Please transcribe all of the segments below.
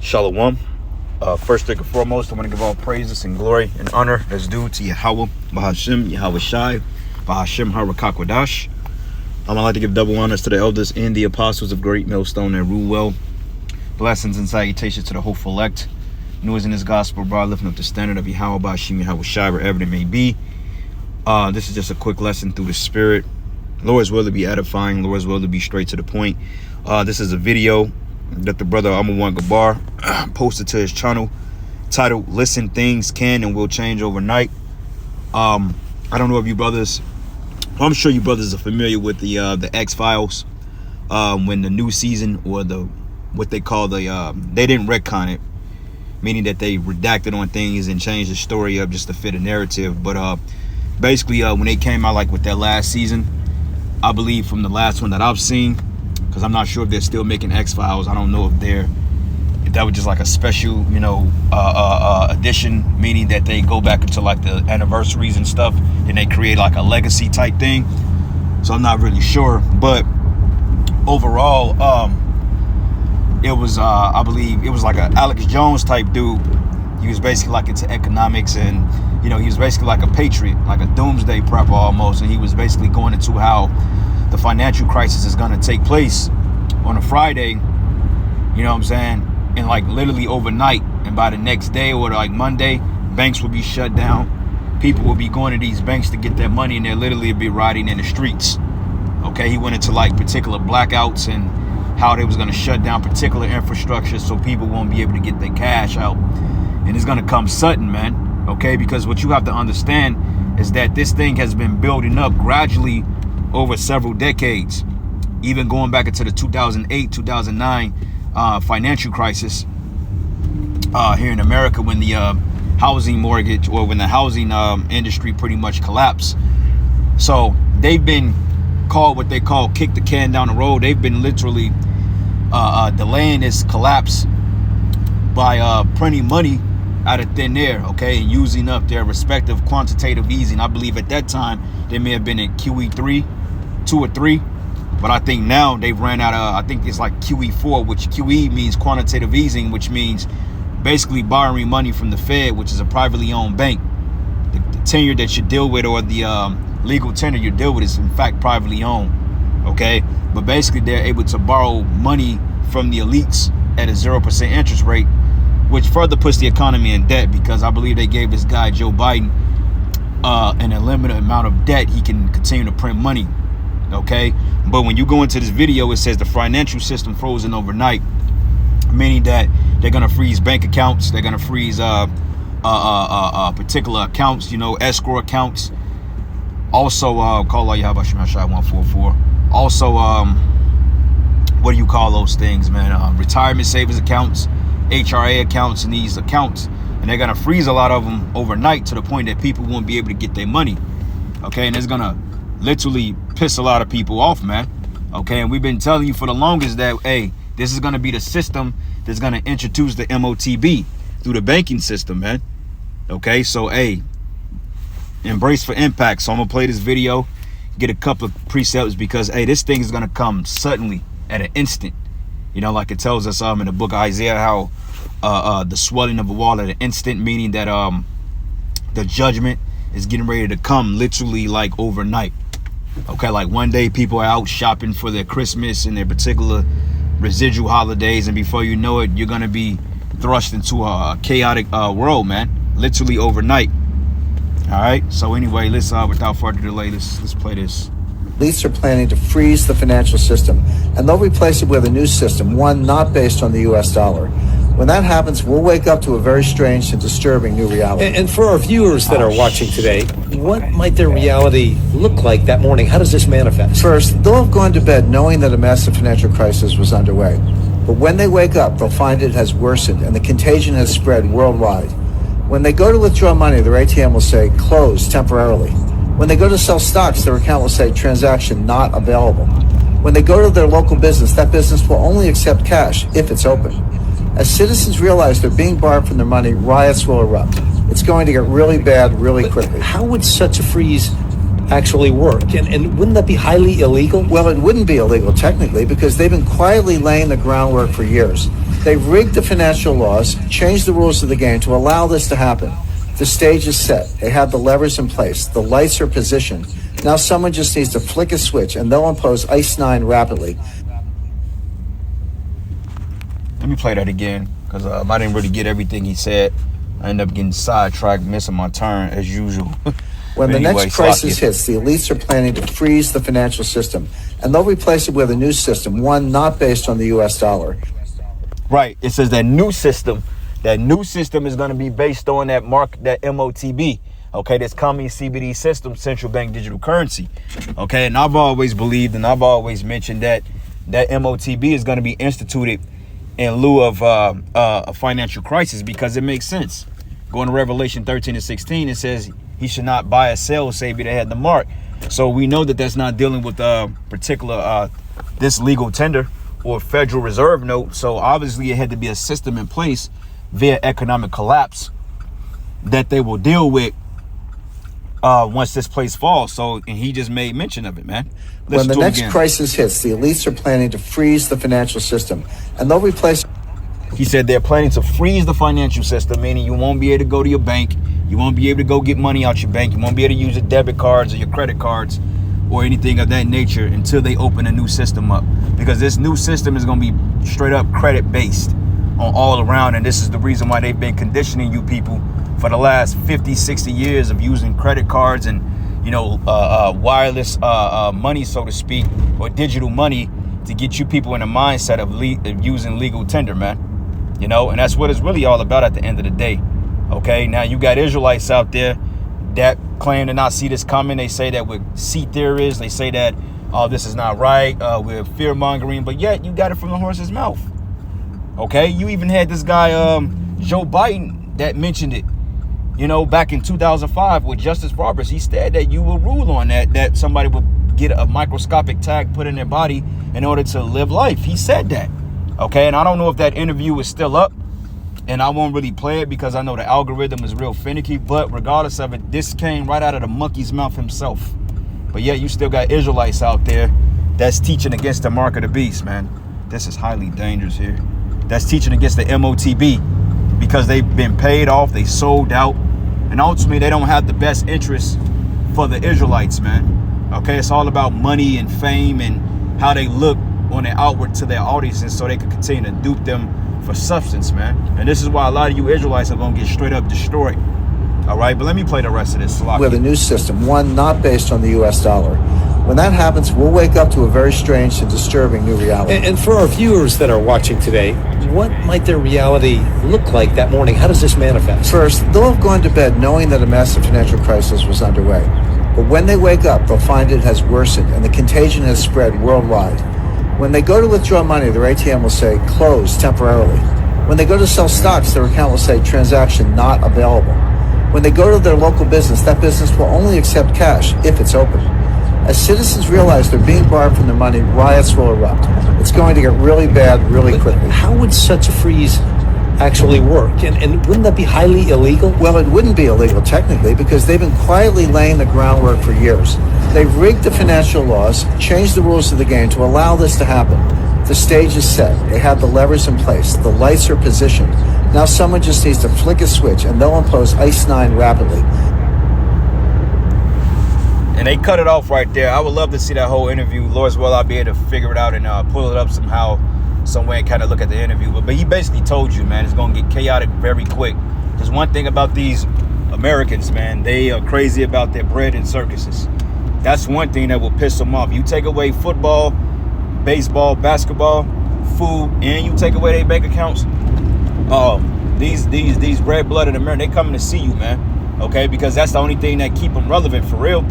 Shalom. First and foremost, I want to give all praises and glory and honor that's due to Yahweh, Bahashim, Yahweh Shai, Bahashim Harakakwadash. I'd like to give double honors to the elders and the apostles of Great Millstone that rule well. Blessings and salutations to the hopeful elect. News in this gospel, broad, lifting up the standard of Yahweh, Bahashim, Yahweh Shai, wherever it may be. This is just a quick lesson through the Spirit. Lord's will to be edifying, Lord's will to be straight to the point. This is a video that the brother Pt.1 Gabar posted to his channel titled "Listen, Things Can and Will Change Overnight." I don't know if you brothers, I'm sure you brothers are familiar with the X-Files, when the new season, or what they call they didn't retcon it, meaning that they redacted on things and changed the story up just to fit a narrative. But basically when they came out like with that last season, I believe from the last one that I've seen, because I'm not sure if they're still making X-Files. I don't know if that was just like a special, edition, meaning that they go back into like the anniversaries and stuff, and they create like a legacy type thing. So I'm not really sure, but overall, it was, I believe it was like a Alex Jones type dude. He was basically like into economics, and he was basically like a patriot, like a doomsday prepper almost, and he was basically going into how the financial crisis is going to take place on a Friday, you know what I'm saying, and like literally overnight, and by the next day or like Monday, banks will be shut down. People will be going to these banks to get their money, and they'll literally be riding in the streets. Okay, he went into like particular blackouts and how they was going to shut down particular infrastructure so people won't be able to get their cash out. And it's going to come sudden, man. Okay, because what you have to understand is that this thing has been building up gradually over several decades, even going back into the 2008, 2009 financial crisis here in America, when the housing mortgage, or when the housing industry pretty much collapsed. So they've been called what they call kick the can down the road. They've been literally delaying this collapse by printing money out of thin air, okay, and using up their respective quantitative easing. I believe at that time they may have been at QE2 or 3, but I think now they've ran out of, I think it's like QE4, which QE means quantitative easing, which means basically borrowing money from the Fed, which is a privately owned bank. The tenure that you deal with, or the legal tender you deal with, is in fact privately owned, okay? But basically they're able to borrow money from the elites at a 0% interest rate, which further puts the economy in debt, because I believe they gave this guy Joe Biden an unlimited amount of debt. He can continue to print money, okay? But when you go into this video, it says the financial system frozen overnight, meaning that they're gonna freeze bank accounts, they're gonna freeze particular accounts, escrow accounts. Also, call all Yahweh Shai 144. Also, what do you call those things, man? Retirement savings accounts, HRA accounts, and these accounts, and they're gonna freeze a lot of them overnight to the point that people won't be able to get their money, okay? And it's gonna literally piss a lot of people off, man, okay? And we've been telling you for the longest that, hey, this is gonna be the system that's gonna introduce the MOTB through the banking system, man, okay? So, hey, embrace for impact. So I'm gonna play this video, get a couple of precepts, because, hey, this thing is gonna come suddenly at an instant. Like it tells us in the book of Isaiah, how the swelling of a wall at an instant, meaning that the judgment is getting ready to come literally like overnight. Okay, like one day people are out shopping for their Christmas and their particular residual holidays, and before you know it, you're gonna be thrust into a chaotic world, man, literally overnight. All right, so anyway, let's without further delay, let's play this. Elites are planning to freeze the financial system, and they'll replace it with a new system, one not based on the U.S. dollar. When that happens, we'll wake up to a very strange and disturbing new reality. And for our viewers that are watching today, what might their reality look like that morning? How does this manifest? First, they'll have gone to bed knowing that a massive financial crisis was underway. But when they wake up, they'll find it has worsened, and the contagion has spread worldwide. When they go to withdraw money, their ATM will say, closed temporarily. When they go to sell stocks, their account will say transaction not available. When they go to their local business, that business will only accept cash if it's open. As citizens realize they're being borrowed from their money, riots will erupt. It's going to get really bad really quickly. How would such a freeze actually work? And wouldn't that be highly illegal? Well, it wouldn't be illegal technically, because they've been quietly laying the groundwork for years. They rigged the financial laws, changed the rules of the game to allow this to happen. The stage is set. They have the levers in place. The lights are positioned. Now someone just needs to flick a switch and they'll impose ICE 9 rapidly. Let me play that again, because I didn't really get everything he said. I ended up getting sidetracked, missing my turn as usual. When the next crisis hits, the elites are planning to freeze the financial system, and they'll replace it with a new system, one not based on the U.S. dollar. Right. It says that new system is going to be based on that MOTB. Okay, this common CBD system, central bank digital currency. Okay, and I've always believed and I've always mentioned that MOTB is going to be instituted in lieu of a financial crisis, because it makes sense. Going to Revelation 13 and 16, it says he should not buy or sell save they had the mark. So we know that that's not dealing with particular this legal tender or Federal Reserve note. So obviously it had to be a system in place via economic collapse that they will deal with once this place falls. So, and he just made mention of it, man. When the next crisis hits, the elites are planning to freeze the financial system, and they'll replace. He said they're planning to freeze the financial system, meaning you won't be able to go to your bank. You won't be able to go get money out your bank. You won't be able to use your debit cards or your credit cards or anything of that nature until they open a new system up. Because this new system is going to be straight up credit based on all around. And this is the reason why they've been conditioning you people for the last 50, 60 years of using credit cards and, wireless money, so to speak, or digital money to get you people in a mindset of using legal tender, man. And that's what it's really all about at the end of the day. Okay, now you got Israelites out there that claim to not see this coming. They say that we're sea theorists. They say that, this is not right. We're fear mongering, but yet you got it from the horse's mouth. Okay, you even had this guy, Joe Biden, that mentioned it. Back in 2005 with Justice Roberts, he said that you will rule on that somebody would get a microscopic tag put in their body in order to live life. He said that. Okay, and I don't know if that interview is still up, and I won't really play it because I know the algorithm is real finicky, but regardless of it, this came right out of the monkey's mouth himself. But yeah, you still got Israelites out there that's teaching against the mark of the beast, man. This is highly dangerous here. That's teaching against the MOTB because they've been paid off, they sold out, and ultimately they don't have the best interests for the Israelites, man. Okay, it's all about money and fame and how they look on their outward to their audiences so they can continue to dupe them for substance, man. And this is why a lot of you Israelites are going to get straight up destroyed. All right, but let me play the rest of this. With a new system, one not based on the U.S. dollar. When that happens, we'll wake up to a very strange and disturbing new reality. And for our viewers that are watching today, what might their reality look like that morning? How does this manifest? First, they'll have gone to bed knowing that a massive financial crisis was underway. But when they wake up, they'll find it has worsened and the contagion has spread worldwide. When they go to withdraw money, their ATM will say, closed temporarily. When they go to sell stocks, their account will say, transaction not available. When they go to their local business, that business will only accept cash if it's open. As citizens realize they're being barred from their money, riots will erupt. It's going to get really bad really quickly. How would such a freeze actually work? And wouldn't that be highly illegal? Well, it wouldn't be illegal technically because they've been quietly laying the groundwork for years. They've rigged the financial laws, changed the rules of the game to allow this to happen. The stage is set. They have the levers in place. The lights are positioned. Now someone just needs to flick a switch and they'll impose ICE 9 rapidly. And they cut it off right there. I would love to see that whole interview. Lord's will, I'll be able to figure it out and pull it up somehow, some way, and kind of look at the interview. But he basically told you, man, it's going to get chaotic very quick. There's one thing about these Americans, man. They are crazy about their bread and circuses. That's one thing that will piss them off. You take away football, baseball, basketball, food, and you take away their bank accounts. These red-blooded Americans, they coming to see you, man. Okay, because that's the only thing that keep them relevant for real.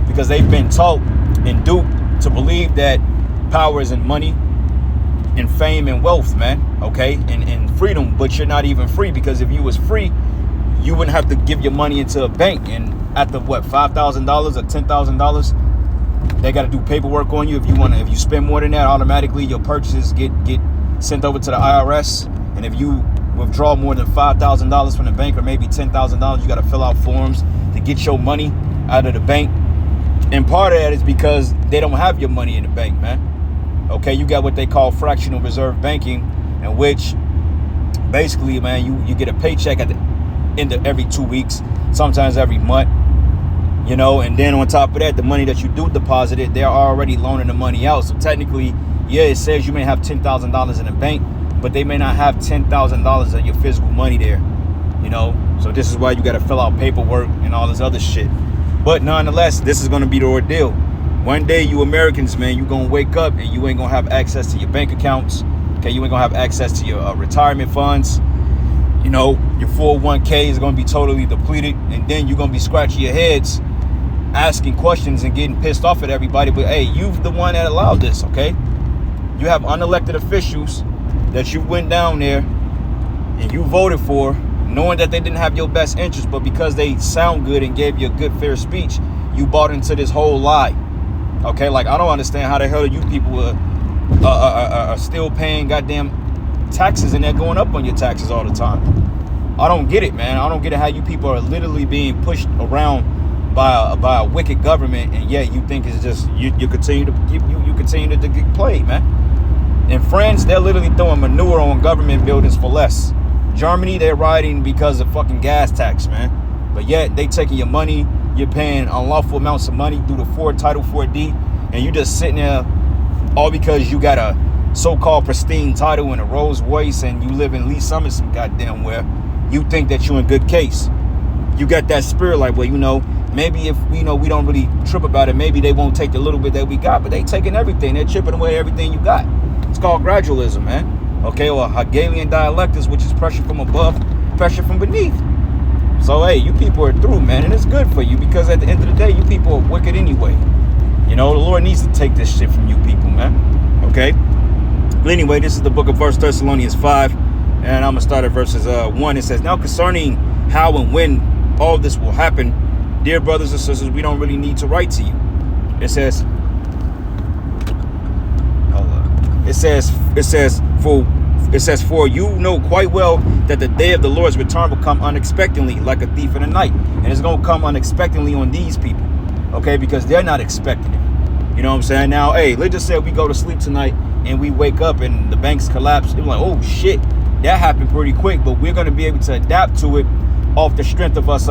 Because they've been taught and duped to believe that power is in money and fame and wealth, man. Okay, and freedom, but you're not even free, because if you was free, you wouldn't have to give your money into a bank. And after what, $5,000 or $10,000, they got to do paperwork on you. If you spend more than that, automatically your purchases get sent over to the IRS. And if you withdraw more than $5,000 from the bank, or maybe $10,000, you got to fill out forms to get your money out of the bank. And part of that is because they don't have your money in the bank, man. Okay, you got what they call fractional reserve banking, in which basically, man, you get a paycheck at the end of every 2 weeks, sometimes every month, you know, and then on top of that, the money that you do deposit it, they're already loaning the money out. So technically, yeah, it says you may have $10,000 in the bank, but they may not have $10,000 of your physical money there, you know. So this is why you got to fill out paperwork and all this other shit. But nonetheless, this is going to be the ordeal. One day, you Americans, man, you going to wake up and you ain't going to have access to your bank accounts. Okay, you ain't going to have access to your retirement funds. You know, your 401k is going to be totally depleted. And then you're going to be scratching your heads, asking questions and getting pissed off at everybody. But hey, you're the one that allowed this, okay? You have unelected officials that you went down there and you voted for, knowing that they didn't have your best interest, but because they sound good and gave you a good, fair speech, you bought into this whole lie. Okay, like, I don't understand how the hell you people are still paying goddamn taxes and they're going up on your taxes all the time. I don't get it, man. I don't get it how you people are literally being pushed around by a wicked government, and yet you think it's just you continue to you continue to get played, man. In France, they're literally throwing manure on government buildings for less. Germany, they're rioting because of fucking gas tax, man. But yet they taking your money. You're paying unlawful amounts of money through the Title 4D, and you just sitting there all because you got a so-called pristine title and a Rolls Royce and you live in Lee Summit some goddamn where. You think that you're in good case. You got that spirit like, well, you know, maybe if we don't really trip about it, maybe they won't take the little bit that we got, but they taking everything. They're chipping away everything you got. It's called gradualism, man. Okay, or Hegelian dialectics, which is pressure from above, pressure from beneath. So, hey, you people are through, man, and it's good for you because at the end of the day, you people are wicked anyway. You know, the Lord needs to take this shit from you people, man. Okay? But anyway, this is the book of 1 Thessalonians 5, and I'm going to start at verses 1. It says, now concerning how and when all this will happen, dear brothers and sisters, we don't really need to write to you. It says, for you know quite well that the day of the Lord's return will come unexpectedly, like a thief in the night. And it's going to come unexpectedly on these people, okay? Because they're not expecting it. You know what I'm saying? Now, hey, let's just say we go to sleep tonight and we wake up and the banks collapse. We're like, oh, shit, that happened pretty quick. But we're going to be able to adapt to it off the strength of us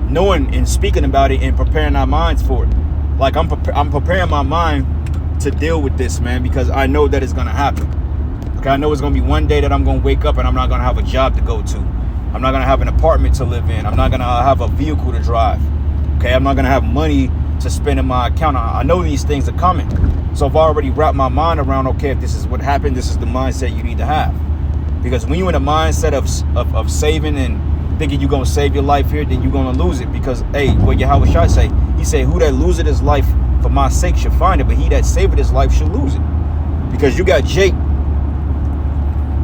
knowing and speaking about it and preparing our minds for it. Like, I'm preparing my mind to deal with this, man, because I know that it's going to happen. Okay, I know it's going to be one day that I'm going to wake up and I'm not going to have a job to go to. I'm not going to have an apartment to live in. I'm not going to have a vehicle to drive. Okay, I'm not going to have money to spend in my account. I know these things are coming. So I've already wrapped my mind around, okay, if this is what happened, this is the mindset you need to have. Because when you're in a mindset of saving and thinking you're going to save your life here, then you're going to lose it. Because, hey, what Yahweh Shai say? He said, who that loseth his life for my sake should find it, but he that saveth his life should lose it. Because you got Jake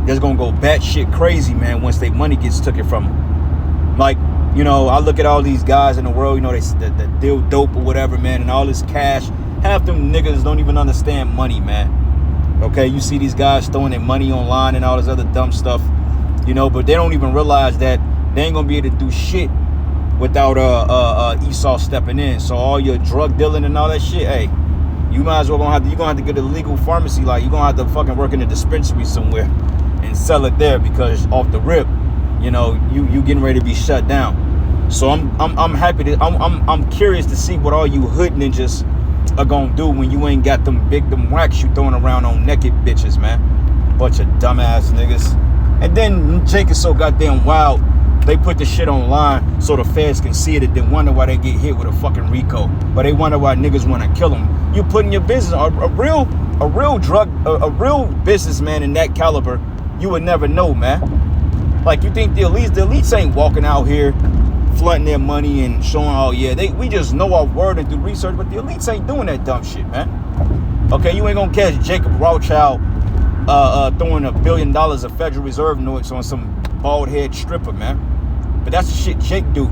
that's gonna go batshit crazy, man, once their money gets taken from them. Like, you know, I look at all these guys in the world, you know, that deal dope or whatever, man, and all this cash. Half them niggas don't even understand money, man. Okay, you see these guys throwing their money online and all this other dumb stuff, you know, but they don't even realize that they ain't gonna be able to do shit without Esau stepping in. So all your drug dealing and all that shit, hey, you might as well you're gonna have to get a legal pharmacy. Like, you're gonna have to fucking work in a dispensary somewhere and sell it there, because off the rip, you know, you getting ready to be shut down. So I'm happy to I'm curious to see what all you hood ninjas are gonna do when you ain't got them racks you throwing around on naked bitches, man. Bunch of dumbass niggas. And then Jake is so goddamn wild, they put the shit online so the feds can see it and then wonder why they get hit with a fucking RICO. But they wonder why niggas want to kill them. You putting your business, a real businessman in that caliber, you would never know, man. Like, you think the elites ain't walking out here flaunting their money and showing, oh yeah, we just know our word and do research, but the elites ain't doing that dumb shit, man. Okay, you ain't gonna catch Jacob Rothschild throwing $1 billion of Federal Reserve notes on some bald head stripper, man. But that's the shit Jake do.